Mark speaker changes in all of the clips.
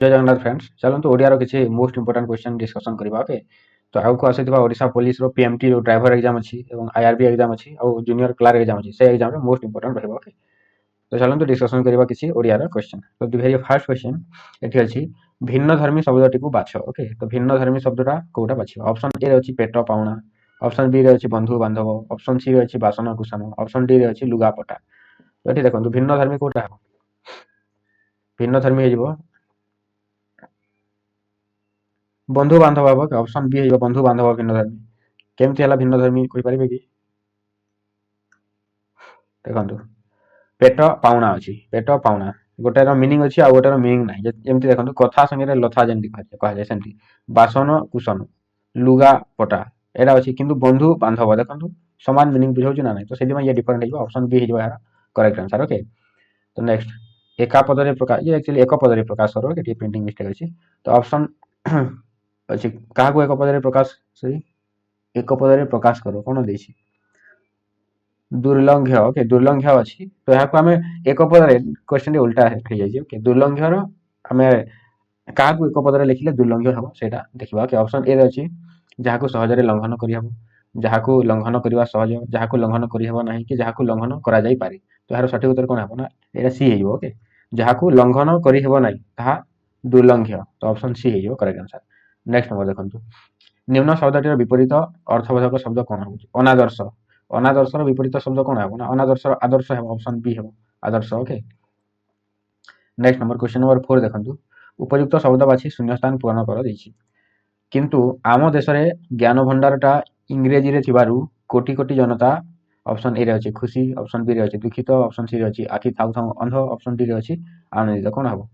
Speaker 1: जय जगन्नाथ फ्रेंड्स चलते ओडिया किसी मोस्ट इंपोर्टेंट क्वेश्चन डिस्कशन करवा ओके। तो आगे आसाइथिबा ओडिशा पुलिस रो पीएमटी ड्राइवर एग्जाम अच्छी और आईआरबी एग्जाम अच्छी और जूनियर क्लार्क एग्जाम अच्छी से एग्जाम रे मोस्ट इंपोर्टेंट रहबो ओके। तो चलते डिस्कशन करवा किसी ओडिया रो क्वेश्चन। तो द वेरी फर्स्ट क्वेश्चन एठी अछि भिन्न धर्मी शब्दटी को बाछ ओके। तो भिन्न धर्मी शब्दटा कोटा बाछिबा ऑप्शन ए रे अछि पेट पाउना, ऑप्शन बी रे अछि बंधु बांधव, ऑप्शन सी रे अछि बासन कुसन, ऑप्शन डी रे अछि लुगापटा। तो एठी देखंतु भिन्न धर्मी कोटा भिन्न धर्मी हे जिवो बंधु बांधव हम कि ऑप्शन बी है बंधु बांधव भिन्न धर्मी केमती है भिन्न धर्मी कहि परिबे कि देखंतु पेट पाउना अछि पेट पाउना गोटे रो मीनिंग अछि आ गोटे रो मीनिंग नै जेमती देखंतु कथा संगे रे लथा जेमती कहा जाय सेमती बासन कुसन लुगा पटा एरा अछि किंतु बंधु बांधव देखंतु समान मीनिंग बुझौ छि ना नै तो सेदि में ये डिफरेंट है ऑप्शन बी है यार करेक्ट आंसर ओके। तो नेक्स्ट एका पदरे प्रकाश ये एक्चुअली एक पदरे प्रकाश करो कि प्रिंटिंग मिस्टेक अछि। तो ऑप्शन अच्छी क्या एक पदरे प्रकाश सही एक पदरे प्रकाश करो कौन देछि दुर्लंघ्य ओके दुर्लंघ्य अच्छी तो यहाँ आम एक पदरे क्वेश्चन उल्टा हो जाए ओके दुर्लंघ्यर आम क्या एक पदरे लिखिले दुर्लंघ्य हम सेटा देखा ओके ऑप्शन ए अच्छी जहाँ सहजरे लंघन करहब जहाँ लंघन करवा सहज जहाँ लंघन करहब ना कि जहाँ लंघन करा जाई पारे। तो यार सठिक उत्तर कौन हम ना ये सी हो ओके जहाँ लंघन करहब ना ताहा दुर्लंघ्य। तो ऑप्शन सी हो करेक्ट आंसर। नेक्स्ट नंबर देखंतु निम्न शब्दटीर विपरीत अर्थबोधक शब्द कौन हो अनादर्श अनादर्शर विपरीत शब्द कौन हो ना अनादर्श आदर्श है ऑप्शन बी हो आदर्श okay. Next number question number 4 देखंतु उपयुक्त शब्द बाछि शून्यस्थान पूरण कर देछि किंतु आम देश रे ज्ञान भंडारटा इंग्रेजी रे थिबारु कोटी कोटी जनता ऑप्शन ए रे अछि खुशी ऑप्शन बी रे अछि दुखित ऑप्शन सी रे अछि आखि थाउ थाउ अंध ऑप्शन डी रे अछि आनंदित कौन हो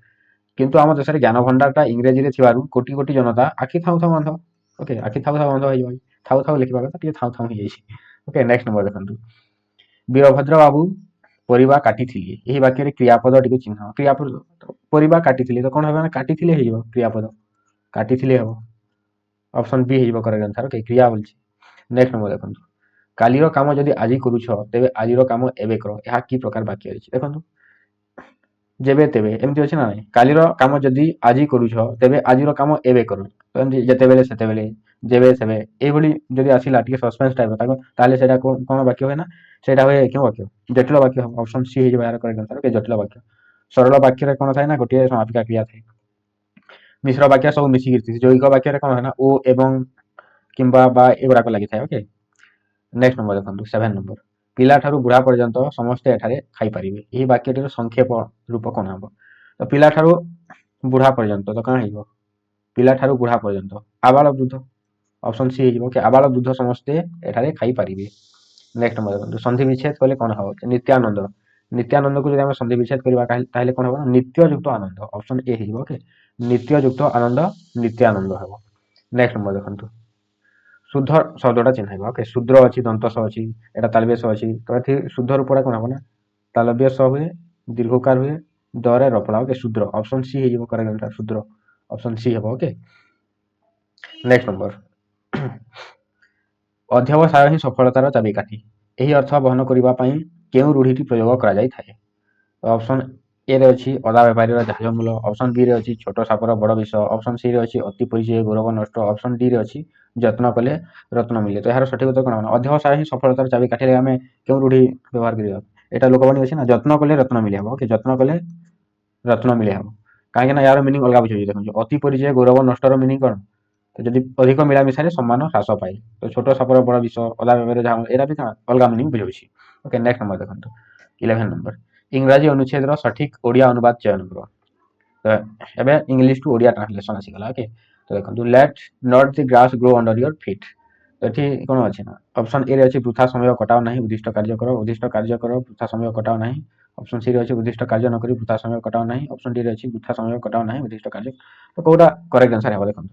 Speaker 1: किंतु आम देश रे ज्ञान भंडारटा इंग्रेजी रे थिबारु कोटी कोटी जनता आखि थाउ थाउ अंध ओके आखि थाउ थाउ अंध होई भाई थाउ थाउ लिखिबा କଥା ଟିକେ थाउ थाउ होई ओके। नेक्स्ट नंबर देखंतु वीरभद्र बाबू परिबा काटिथिले एही वाक्य रे क्रियापद टिके चिन्ह क्रियापद परिबा काटिथिले तो कोन होबा ना काटिथिले हे जिवो क्रियापद काटिथिले हो ऑप्शन बी हे जिवो करेक्ट आंसर ओके क्रिया बोलछि। नेक्स्ट नंबर देखंतु कालीर काम जदि आजि करूछ तेबे आजिर काम एबे करो एहा की प्रकार वाक्य अछि देखंतु जेबे तेबे एमती अछि ना कालीर काम जदि आजि करूछ तेबे आजिर काम एबे करो तो एमती जेतेबेले सेतेबेले जेबे सेबे एभली जदि आसिला टिके सस्पेंस टाइप ताको ताले सेटा कोन वाक्य होय ना सेटा होय क्यों वाक्य जटिल वाक्य ऑप्शन सी हे यार करेक्ट आंसर ओके जटिल वाक्य। सरल वाक्य रे कोन थाय ना गोटे समापिका क्रिया थाय मिश्र वाक्य सब मिसी गिरती जैविक वाक्य रे कोन है ना ओ एवं किंबा बा एगुड़ा को लागि थाय ओके। नेक्स्ट नंबर देखंतु 7 नंबर पिला ठारू बुढ़ा पर्यंत समस्त एठारे खाई परिबे एही वाक्यटीर संक्षेप रूप कोन हबो तो पिला ठारू बुढ़ा पर्यंत तो कान हेबो पिला ठारू बुढ़ा पर्यंत आबाल वृद्ध ऑप्शन सी हेजिबो कि आबाल वृद्ध समस्ते एठारे खाई परिबे। नेक्स्ट नंबर देखंतु संधि विच्छेद कले कोन हबो नित्यानंद नित्यानंद को जदि हम संधि विच्छेद करबा ताहले कोन हबो नित्य युक्त आनंद ऑप्शन ए हेजिबो ओके नित्य युक्त आनंद नित्यानंद हबो। नेक्स्ट नंबर देखंतु शुद्ध शब्दटा चिन्हाइबा ओके शूद्र अछि दंत स अछि एटा तालबेस अछि तो एथि शुद्ध रूपटा कोन हबो ना तालब्य स हुए दीर्घकार हुए दरे रपड़ा ओके शूद्र ऑप्शन सी हेजिबो करेक्ट आंसर शूद्र ऑप्शन सी हबो ओके। नेक्स्ट नंबर अध्यवसाय ही सफलतार चाबिकाठी एही अर्थ बहन करबा पई केउ रूढ़ीटी प्रयोग करा जाय थाए ऑप्शन ए रे अछि अदा व्यापारी जहाज मूल ऑप्शन बी रे अछि छोट सापर बड़ विष ऑप्शन सी रे अछि अति परिचय गौरव नष्ट ऑप्शन डी रे अछि যত্ন কলে রত্ন মিলে। তো এর সঠিক উত্তর কোন হবে অধ্যবসায় ହିଁ ସଫଳତାର ଚାବିକାଠି ଆମେ କେଉଁ ରୂଢି ବ୍ୟବହାର କରିବା ଏଟା ଲୋକବାଣୀ ଅଛି ନା ଯତ୍ନ କଲେ ରତ୍ନ ମିଳେ ହବ ଓକେ ଯତ୍ନ କଲେ ରତ୍ନ ମିଳେ ହବ କାହିଁକି ନା ୟାର ମିନିଂ ଅଲଗା ବୁଝାଉଛି ଦେଖନ୍ତୁ ଅତି ପରିଚୟ ଗୌରବ ନଷ୍ଟର ମିନିଂ କଣ ତ ଯଦି ଅଧିକ ମିଳାମିଶାରେ ସମ୍ମାନ ହ୍ରାସ ପାଏ ତ ଛୋଟ ସାପର ବଡ ବିଷ ଅଦା ବ୍ୟବହାର ଯାହା ଏରା ବି ଅଲଗା ମିନିଂ ବୁଝାଉଛି ଓକେ। ନେକ୍ସଟ ନମ୍ବର ଦେଖନ୍ତୁ 11 ନମ୍ବର ଇଂରାଜୀ ଅନୁଚ୍ଛେଦର ସଠିକ ଓଡ଼ିଆ ଅନୁବାଦ ଚୟନ କର ତ ଏବେ ଇଂଲିଶ ଟୁ ଓଡ଼ିଆ ଟ୍ରାନ୍ସଲେସନ ଆସିଗଲା ଓକେ। तो देखो late not the grass grow under your feet तो ये कौन अच्छे ना ऑप्शन ए अच्छे वृथा समय कटाओ नहीं उद्दिष्ट कार्य करो वृथा समय कटाओ नहीं ऑप्शन सी अच्छे उद्दिष्ट कार्य न करी वृथा समय कटाओ नहीं ऑप्शन डी अच्छे वृथा समय कटाओ नहीं उद्दिष्ट कार्य तो कौटा करेक्ट आंसर है देखो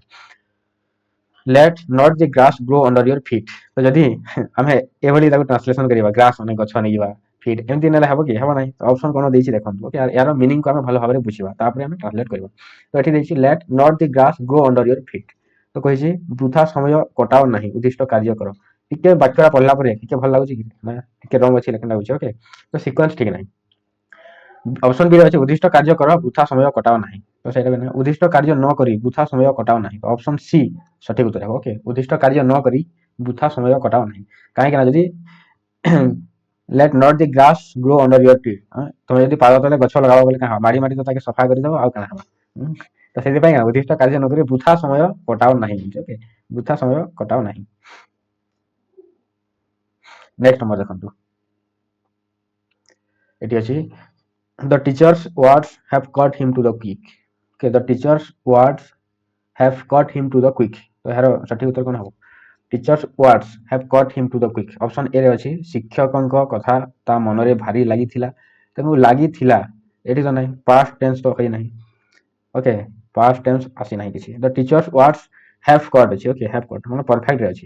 Speaker 1: late not the grass grow under your feet तो जदि आम एभली ट्रांसलेसन करवा ग्रास मैंने गछ नहीं जावा फीट एमती ना हम कि हम ना ऑप्शन कौन देछि देखंतु ओके यार मीनिंग को हम भलो भाबरे बुझिबा तापर हम ट्रांसलेट करबा तो एठी देछि let not the grass grow under your feet तो कहिछि वृथा समय कटाओ नहीं उद्दिष्ट कार्य करो टिके वाक्यरा पढला परे टिके भल लागुछि कि ना टिके रंग अछि लेकिन लागुछि ओके तो सीक्वेंस ठीक नाही ऑप्शन बी अछि उद्दिष्ट कार्य करो वृथा समय कटाओ नहीं তো ସେଇଟା ବି ନାହିଁ। ଉଦ୍ଦିଷ୍ଟ କାର୍ଯ୍ୟ ନ କରି ବୃଥା ସମୟ କଟାଅ ନାହିଁ। ତ ଅପସନ୍ ସି ସଠିକ ଉତ୍ତର ହେବ। ଓକେ, ଉଦ୍ଦିଷ୍ଟ କାର୍ଯ୍ୟ ନ କରି ବୃଥା ସମୟ କଟାଅ ନାହିଁ। କାହିଁକି ନା ଯଦି late not the grass grow under your fit, ତମେ ଯଦି ପାଦ ତଳେ ଗଛ ଲଗାବ ବୋଲେ କାଁ ମାଡ଼ି ମାଡ଼ି ତ ତାକେ ସଫା କରିଦେବ ଆଉ କାଣା ହବା। ତ ସେଥିପାଇଁ ଉଦ୍ଦିଷ୍ଟ କାର୍ଯ୍ୟ ନ କରି ବୃଥା ସମୟ କଟାଅ ନାହିଁ। ଓକେ, ବୃଥା ସମୟ କଟାଅ ନାହିଁ। ନେକ୍ସଟ ନମ୍ବର ଦେଖନ୍ତୁ, ଏଠି ଅଛି the teacher's words have caught him to the quick. Okay, the teacher's words have caught him to the quick. तो यार सଠିक उत्तर कौन हबो? Teacher's words have caught him to the quick. Option A रे अछि शिक्षकଙ୍କ କଥା ତା ମନରେ ଭାରି ଲାଗିଥିଲା। ତେଣୁ ଲାଗିଥିଲା ଏଠି ତ ନାହିଁ, past tense ତ ହୋଇ ନାହିଁ। ଓକେ, past tense ଆସି ନାହିଁ କିଛି। the teacher's words have caught ଅଛି। ଓକେ, have caught ମାନେ perfect ରେ ଅଛି,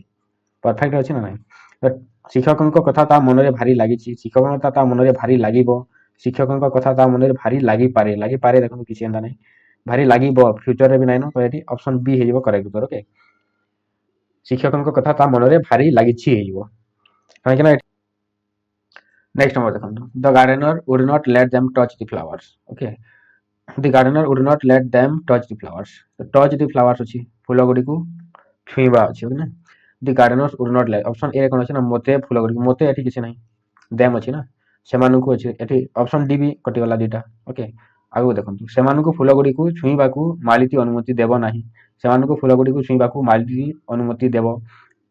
Speaker 1: perfect ରେ ଅଛି ନା ନାହିଁ। ତ ଶିକ୍ଷକଙ୍କ କଥା ତା ମନରେ ଭାରି ଲାଗିଛି, ଶିକ୍ଷକଙ୍କ କଥା ତା ମନରେ ଭାରି ଲାଗିବ, ଶିକ୍ଷକଙ୍କ କଥା ତା ମନରେ ଭାରି ଲାଗିପାରେ, ଲାଗିପାରେ ଦେଖନ୍ତୁ କିଛି ଏନ୍ତା ନାହିଁ, ଭାରି ଲାଗିବ ଫ୍ୟୁଚରରେ ବି ନାହିଁ ନା। ତ ଏଠି ଅପସନ ବି ହେଇଯିବ କରେକ୍ଟ ଉତ୍ତର। ଓକେ, ଶିକ୍ଷକଙ୍କ କଥା ତା ମନରେ ଭାରି ଲାଗିଛି ହେଇଯିବ, କାହିଁକି ନା ନେକ୍ସଟ ନମ୍ବର ଦେଖନ୍ତୁ, the gardener would not let them touch the flowers. Okay, the gardener would not let them touch the flowers. touch the flowers ଅଛି, ଫୁଲ ଗୁଡ଼ିକୁ ଛୁଇଁବା ଅଛି। ଓକେ ନା, ଦି gardener would not let, option ଏ କଣ ଅଛି ନା ମୋତେ ଫୁଲ ଗୁଡ଼ିକୁ, ମୋତେ ଏଠି କିଛି ନାହିଁ, them ଅଛି ନା, ସେମାନଙ୍କୁ ଅଛି ଏଠି। ଅପସନ ଡି ବି କଟିଗଲା ଦୁଇଟା। ଓକେ, ଆଗକୁ ଦେଖନ୍ତୁ, ସେମାନଙ୍କୁ ଫୁଲ ଗୁଡ଼ିକୁ ଛୁଇଁବାକୁ ମାଳିଟି ଅନୁମତି ଦେବ ନାହିଁ। ସେମାନଙ୍କୁ ଫୁଲ ଗୁଡ଼ିକୁ ଛୁଇଁବାକୁ ମାଳିଟି ଅନୁମତି ଦେବ,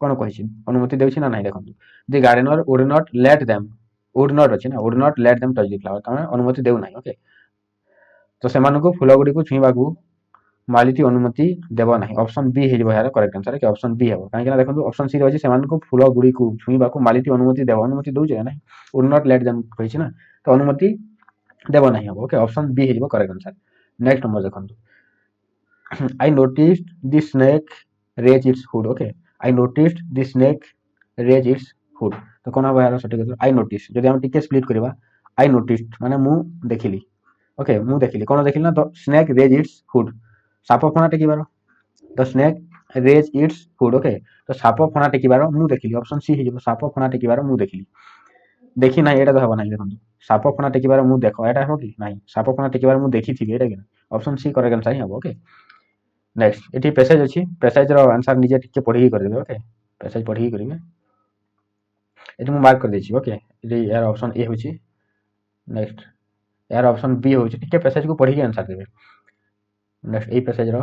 Speaker 1: କଣ କହିଛି, ଅନୁମତି ଦେଉଛି ନା ନାହିଁ ଦେଖନ୍ତୁ। ଦି gardener would not let them, would not ଅଛି ନା, would not let them touch the flower, ତାମାନେ ଅନୁମତି ଦେଉନାହିଁ। ଓକେ, ତ ସେମାନଙ୍କୁ ଫୁଲ ଗୁଡ଼ିକୁ ଛୁଇଁବାକୁ ମାଳିଟି ଅନୁମତି ଦେବ ନାହିଁ। ଅପସନ ବି ହେଇଯିବ ଏହାର କରେକ୍ଟ ଆନ୍ସର, କି ଅପସନ ବି ହେବ। କାହିଁକି ନା ଦେଖନ୍ତୁ ଅପସନ ସି ରେ ଅଛି ସେମାନଙ୍କୁ ଫୁଲ ଗୁଡ଼ିକୁ ଛୁଇଁବାକୁ ମାଳିଟି ଅନୁମତି ଦେବ, ଅନୁମତି ଦଉଛି ନା ନାହିଁ, would not let them କହିଛି ନା, ତ ଅନୁମତି ଦେବ ନାହିଁ ହବ। ଓକେ, ଅପସନ ବି ହେଇଯିବ କରେକ୍ଟ ଆନ୍ସର। ନେକ୍ସଟ ନମ୍ବର ଦେଖନ୍ତୁ, I noticed the snake raise its hood. Okay, I noticed the snake raise its hood. ତ କଣ ହବ ଏହାର ସଠିକ ଉତ୍ତର? I noticed, ଯଦି ଆମେ ଟିକେ ସ୍ପ୍ଲିଟ୍ କରିବା, I noticed ମାନେ ମୁଁ ଦେଖିଲି। ଓକେ, ମୁଁ ଦେଖିଲି, କଣ ଦେଖିଲି ନା, the snake raise its hood, ସାପ ଫଣା ଟେକିବାର। the snake raise its hood. Okay, ତ ସାପ ଫଣା ଟେକିବାର ମୁଁ ଦେଖିଲି, ଅପସନ ସି ହେଇଯିବ, ସାପ ଫଣା ଟେକିବାର ମୁଁ ଦେଖିଲି। ଦେଖି ନାହିଁ ଏଇଟା ତ ହବ ନାହିଁ ଦେଖନ୍ତୁ, ସାପ ଫଣା ଟେକିବାର ମୁଁ ଦେଖ, ଏଇଟା ହବ କି ନାହିଁ, ସାପ ଫଣା ଟେକିବାର ମୁଁ ଦେଖିଥିବି, ଏଇଟା କି ନା, ଅପସନ ସି କରେକ୍ଟ ଆନ୍ସର ହିଁ ହବ। ଓକେ, ନେକ୍ସଟ ଏଠି ପ୍ୟାସେଜ ଅଛି, ପ୍ୟାସେଜର ଆନ୍ସର ନିଜେ ଟିକେ ପଢିକି କରିଦେବେ। ଓକେ, ପ୍ୟାସେଜ ପଢିକି କରିବେ, ଏଠି ମୁଁ ମାର୍କ କରିଦେଇଛି। ଓକେ, ଏଠି ଏହାର ଅପସନ ଏ ହେଉଛି, ନେକ୍ସଟ ଏହାର ଅପସନ ବି ହେଉଛି, ଟିକେ ପ୍ୟାସେଜକୁ ପଢିକି ଆନ୍ସର ଦେବେ। ନେକ୍ସଟ ଏଇ ପ୍ୟାସେଜର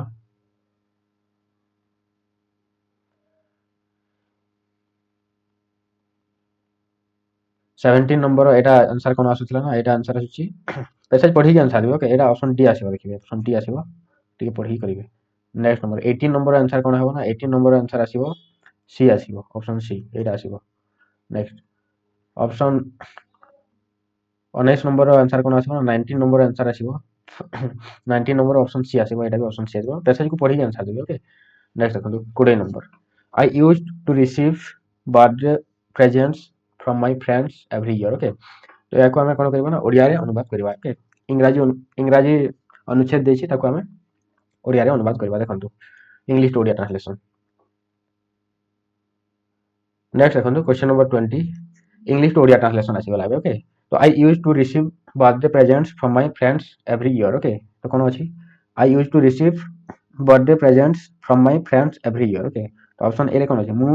Speaker 1: 17 ନମ୍ବର ଏଇଟା ଆନ୍ସର କଣ ଆସୁଥିଲା ନା, ଏଇଟା ଆନ୍ସର ଆସୁଛି, ପ୍ୟାସେଜ ପଢିକି ଆନ୍ସର ଦେବେ। ଓକେ, ଏଇଟା ଅପସନ ଡି ଆସିବ, ଦେଖିବେ ଅପସନ ଡି ଆସିବ, ଟିକେ ପଢିକି କରିବେ। ନେକ୍ସଟ ନମ୍ବର 18 ନମ୍ବର ଆନ୍ସର କଣ ହେବ ନା, 18 ନମ୍ବର ଆନ୍ସର ଆସିବ ସି ଆସିବ, ଅପସନ ସି ଏଇଟା ଆସିବ। ନେକ୍ସଟ ଅପସନ 19 ନମ୍ବର ଆନ୍ସର କଣ ଆସିବ ନା, 19 ନମ୍ବର ଆନ୍ସର ଆସିବ 19 ନମ୍ବର ଅପସନ ସି ଆସିବ, ଏଇଟା ବି ଅପସନ ସି ଆସିବ, ପ୍ୟାସେଜକୁ ପଢିକି ଆନ୍ସର ଦେବେ। ଓକେ, ନେକ୍ସଟ ଦେଖନ୍ତୁ 20 number, I used to receive birthday presents from my friends every year. Okay, ତ ଏହାକୁ ଆମେ କଣ କରିବା ନା, ଓଡ଼ିଆରେ ଅନୁବାଦ କରିବା। ଓକେ, ଇଂରାଜୀ ଅନୁଚ୍ଛେଦ ଦେଇଛି, ତାକୁ ଆମେ ଓଡ଼ିଆରେ ଅନୁବାଦ କରିବା। ଦେଖନ୍ତୁ English to Odia translation. Next ଦେଖନ୍ତୁ question number 20, English to Odia translation ଆସିଗଲା ଏବେ। ଓକେ, ତ I used to receive birthday presents from my friends every year. Okay, ତ କଣ ଅଛି, I used to receive birthday presents from my friends every year. Okay, ତ option ଏ ରେ କଣ ଅଛି, ମୁଁ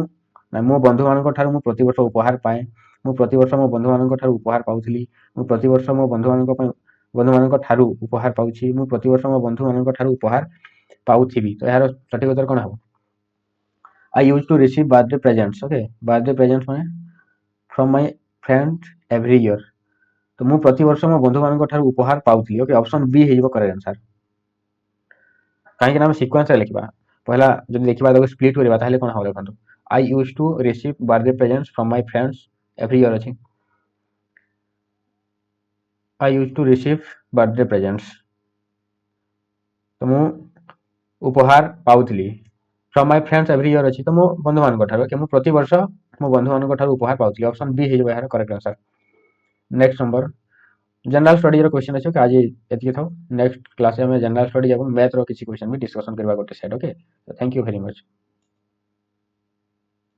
Speaker 1: ମୋ ବନ୍ଧୁମାନଙ୍କ ଠାରୁ ମୁଁ ପ୍ରତିବର୍ଷ ଉପହାର ପାଏ, ମୁଁ ପ୍ରତିବର୍ଷ ମୋ ବନ୍ଧୁମାନଙ୍କ ଠାରୁ ଉପହାର ପାଉଥିଲି, ମୁଁ ପ୍ରତିବର୍ଷ ମୋ ବନ୍ଧୁମାନଙ୍କ ଠାରୁ ଉପହାର ପାଉଛି, ମୁଁ ପ୍ରତିବର୍ଷ ମୋ ବନ୍ଧୁମାନଙ୍କ ଠାରୁ ଉପହାର ପାଉଥିବି। ତ ଏହାର ସଠିକ ଉତ୍ତର କଣ ହେବ? I used to receive birthday presents. Okay, birthday presents ମାନେ from my friends every year, ତ ମୁଁ ପ୍ରତିବର୍ଷ ମୋ ବନ୍ଧୁମାନଙ୍କ ଠାରୁ ଉପହାର ପାଉଥିଲି। ଓକେ, ଅପସନ ବି ହେଇଯିବ କରେକ୍ଟ ଆନ୍ସର। କାହିଁକି ନା ଆମେ ସିକ୍ୱେନ୍ସରେ ଲେଖିବା, ପହିଲା ଯଦି ଦେଖିବା ତାକୁ ସ୍ପ୍ଲିଟ୍ କରିବା, ତାହେଲେ କଣ ହେବ ଦେଖନ୍ତୁ, I used to receive birthday presents from my friends every year ଅଛି, I used to receive birthday presents, ତ ମୁଁ ଉପହାର ପାଉଥିଲି, from my friends every year ଅଛି, ତ ମୋ ବନ୍ଧୁମାନଙ୍କ ଠାରୁ, ମୁଁ ପ୍ରତିବର୍ଷ ମୋ ବନ୍ଧୁମାନଙ୍କ ଠାରୁ ଉପହାର ପାଉଥିଲି, ଅପସନ ବି ହେଇଯିବ ଏହାର correct answer. Next number general study question अच्छे आज ये था। नेक्स्ट क्लास में जनरल स्टडी और मैथ्र किसी क्वेश्चन भी डिस्कसन करवा गोटे side. Okay, thank you very much.